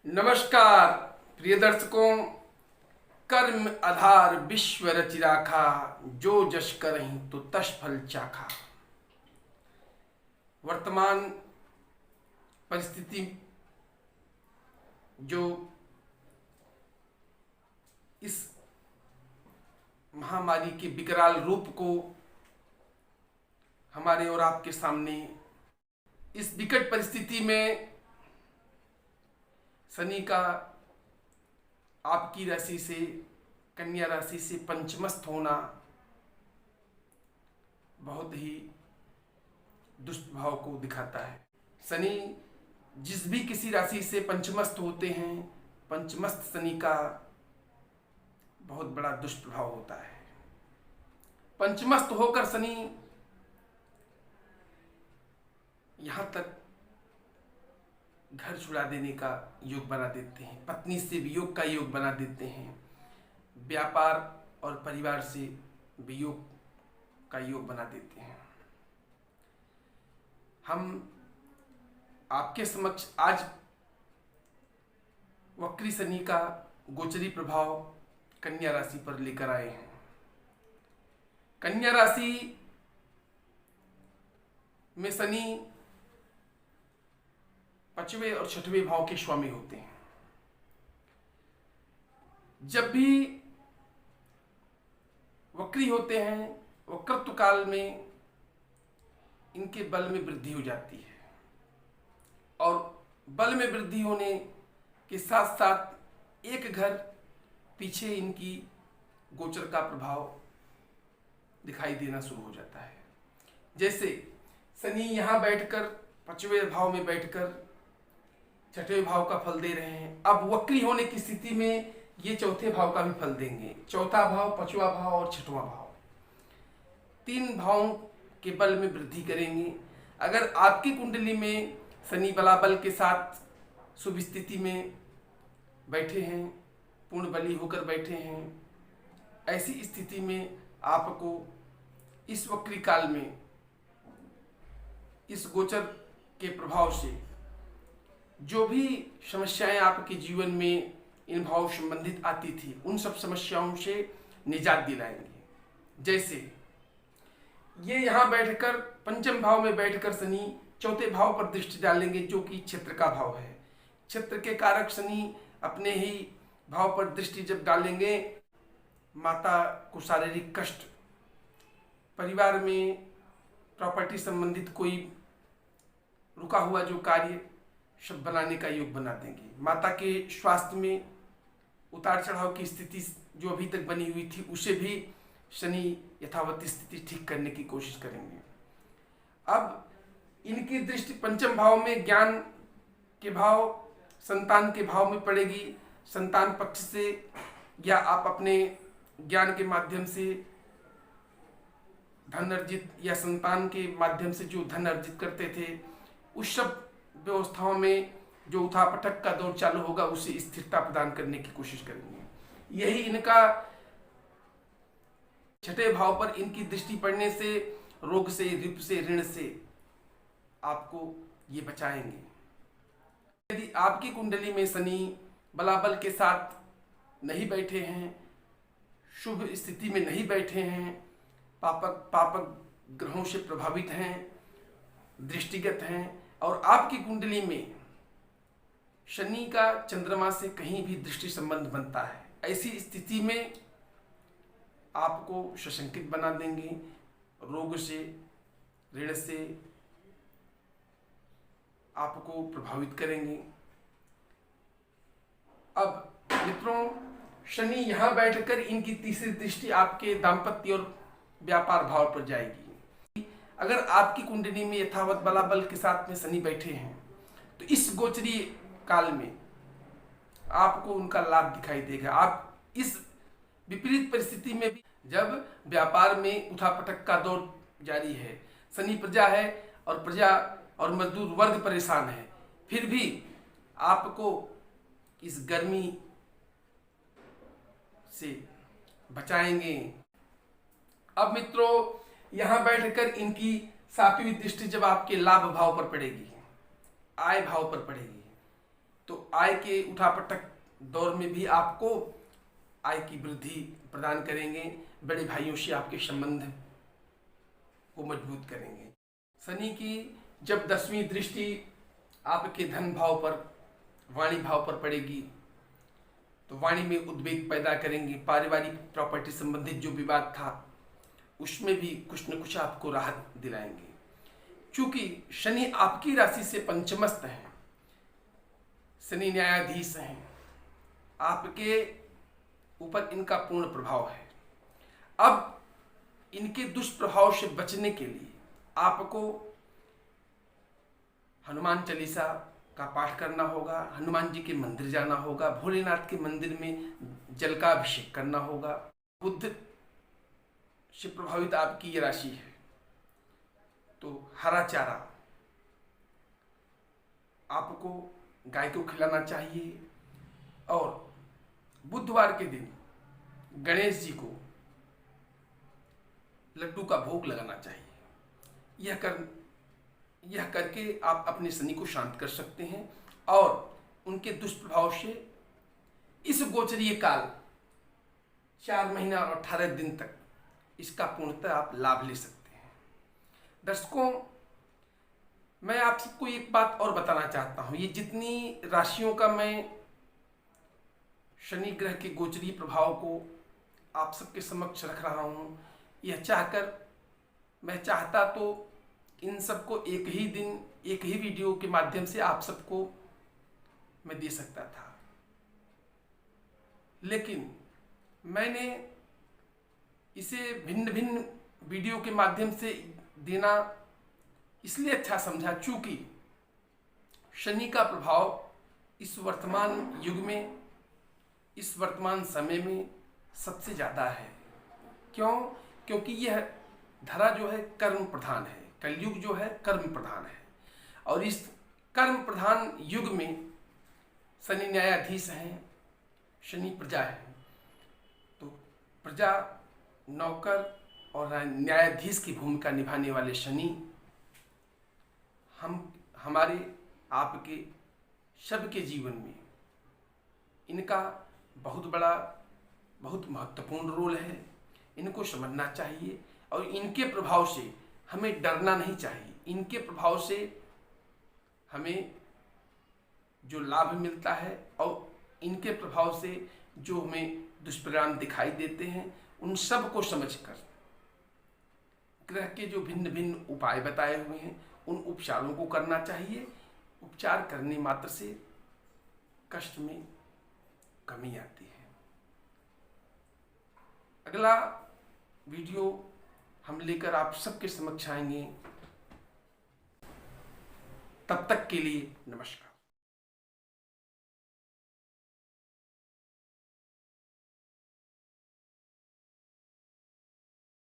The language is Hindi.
नमस्कार प्रिय दर्शकों। कर्म आधार विश्व रचि राखा, जो जस करहिं तो तस फल चाखा। वर्तमान परिस्थिति जो इस महामारी के विकराल रूप को हमारे और आपके सामने, इस विकट परिस्थिति में शनि का आपकी राशि से, कन्या राशि से पंचमस्थ होना बहुत ही दुष्ट भाव को दिखाता है। शनि जिस भी किसी राशि से पंचमस्थ होते हैं, पंचमस्थ शनि का बहुत बड़ा दुष्ट प्रभाव होता है। पंचमस्थ होकर शनि यहां तक घर छुड़ा देने का योग बना देते हैं, पत्नी से वियोग का योग बना देते हैं, व्यापार और परिवार से वियोग का योग बना देते हैं। हम आपके समक्ष आज वक्री शनि का गोचरी प्रभाव कन्या राशि पर लेकर आए हैं। कन्या राशि में शनि पांचवें और छठवें भाव के स्वामी होते हैं। जब भी वक्री होते हैं, वक्रत्व काल में इनके बल में वृद्धि हो जाती है और बल में वृद्धि होने के साथ साथ एक घर पीछे इनकी गोचर का प्रभाव दिखाई देना शुरू हो जाता है। जैसे शनि यहां बैठकर पांचवें भाव में बैठकर छठवें भाव का फल दे रहे हैं। अब वक्री होने की स्थिति में ये चौथे भाव का भी फल देंगे। चौथा भाव, पांचवा भाव और छठवां भाव, तीन भावों के बल में वृद्धि करेंगे। अगर आपकी कुंडली में शनि बलाबल के साथ शुभ स्थिति में बैठे हैं, पूर्ण बली होकर बैठे हैं, ऐसी स्थिति में आपको इस वक्री काल में इस गोचर के प्रभाव से जो भी समस्याएं आपके जीवन में इन भाव संबंधित आती थी, उन सब समस्याओं से निजात दिलाएंगे। जैसे ये यहां बैठकर पंचम भाव में बैठकर शनि चौथे भाव पर दृष्टि डालेंगे, जो कि क्षेत्र का भाव है। क्षेत्र के कारक शनि अपने ही भाव पर दृष्टि जब डालेंगे, माता को शारीरिक कष्ट, परिवार में प्रॉपर्टी संबंधित कोई रुका हुआ जो कार्य सब बनाने का योग बना देंगे। माता के स्वास्थ्य में उतार चढ़ाव की स्थिति जो अभी तक बनी हुई थी, उसे भी शनि यथावत स्थिति ठीक करने की कोशिश करेंगे। अब इनकी दृष्टि पंचम भाव में ज्ञान के भाव, संतान के भाव में पड़ेगी। संतान पक्ष से या आप अपने ज्ञान के माध्यम से धन अर्जित या संतान के माध्यम से जो धन अर्जित करते थे, उस सब व्यवस्थाओं में जो उठापटक का दौर चालू होगा, उसे स्थिरता प्रदान करने की कोशिश करेंगे। यही इनका छठे भाव पर इनकी दृष्टि पड़ने से रोग से, रिप से, ऋण से आपको ये बचाएंगे। यदि आपकी कुंडली में शनि बलाबल के साथ नहीं बैठे हैं, शुभ स्थिति में नहीं बैठे हैं, पापक ग्रहों से प्रभावित हैं, दृष्टिगत हैं, और आपकी कुंडली में शनि का चंद्रमा से कहीं भी दृष्टि संबंध बनता है, ऐसी स्थिति में आपको सशंकित बना देंगे, रोग से, ऋण से आपको प्रभावित करेंगे। अब मित्रों, शनि यहां बैठकर इनकी तीसरी दृष्टि आपके दाम्पत्य और व्यापार भाव पर जाएगी। अगर आपकी कुंडली में यथावत बलाबल के साथ में शनि बैठे हैं, तो इस गोचरी काल में आपको उनका लाभ दिखाई देगा। आप इस विपरीत परिस्थिति में भी, जब व्यापार में उठापटक का दौर जारी है, शनि प्रजा है और प्रजा और मजदूर वर्ग परेशान है, फिर भी आपको इस गर्मी से बचाएंगे। अब मित्रों, यहां बैठकर इनकी सातवीं दृष्टि जब आपके लाभ भाव पर पड़ेगी, आय भाव पर पड़ेगी, तो तो आय के उठापटक दौर में भी आपको आय की वृद्धि प्रदान करेंगे। बड़े भाइयों से आपके संबंध को मजबूत करेंगे। शनि की जब 10वीं दृष्टि आपके धन भाव पर, वाणी भाव पर पड़ेगी तो वाणी में उद्वेग पैदा करेंगे। पारिवारिक प्रॉपर्टी संबंधित जो विवाद था उसमें भी कुछ न कुछ आपको राहत दिलाएंगे। क्योंकि शनि आपकी राशि से पंचमस्त है, शनि न्यायाधीश हैं, आपके ऊपर इनका पूर्ण प्रभाव है। अब इनके दुष्प्रभाव से बचने के लिए आपको हनुमान चालीसा का पाठ करना होगा, हनुमान जी के मंदिर जाना होगा, भोलेनाथ के मंदिर में जल का अभिषेक करना होगा। बुध से प्रभावित आपकी ये राशि है तो हरा चारा आपको गाय को खिलाना चाहिए और बुधवार के दिन गणेश जी को लड्डू का भोग लगाना चाहिए। यह करके आप अपने शनि को शांत कर सकते हैं और उनके दुष्प्रभाव से इस गोचरीय काल 4 महीना और 18 दिन तक इसका पूर्णतः आप लाभ ले सकते हैं। दर्शकों, मैं आप सबको एक बात और बताना चाहता हूं। ये जितनी राशियों का मैं शनि ग्रह के गोचरीय प्रभाव को आप सबके समक्ष रख रहा हूं, यह चाहकर मैं चाहता तो इन सबको एक ही दिन एक ही वीडियो के माध्यम से आप सबको मैं दे सकता था, लेकिन मैंने इसे भिन्न भिन्न वीडियो के माध्यम से देना इसलिए अच्छा समझा क्योंकि शनि का प्रभाव इस वर्तमान युग में, इस वर्तमान समय में सबसे ज़्यादा है। क्यों? क्योंकि यह धरा जो है कर्म प्रधान है, कलयुग जो है कर्म प्रधान है और इस कर्म प्रधान युग में शनि न्यायाधीश हैं, शनि प्रजा है। तो प्रजा, नौकर और न्यायाधीश की भूमिका निभाने वाले शनि हमारे आपके सबके जीवन में इनका बहुत बड़ा, बहुत महत्वपूर्ण रोल है। इनको समझना चाहिए और इनके प्रभाव से हमें डरना नहीं चाहिए। इनके प्रभाव से हमें जो लाभ मिलता है और इनके प्रभाव से जो हमें दुष्परिणाम दिखाई देते हैं, उन सब को समझकर ग्रह के जो भिन्न भिन्न उपाय बताए हुए हैं उन उपचारों को करना चाहिए। उपचार करने मात्र से कष्ट में कमी आती है। अगला वीडियो हम लेकर आप सबके समक्ष आएंगे। तब तक के लिए नमस्कार।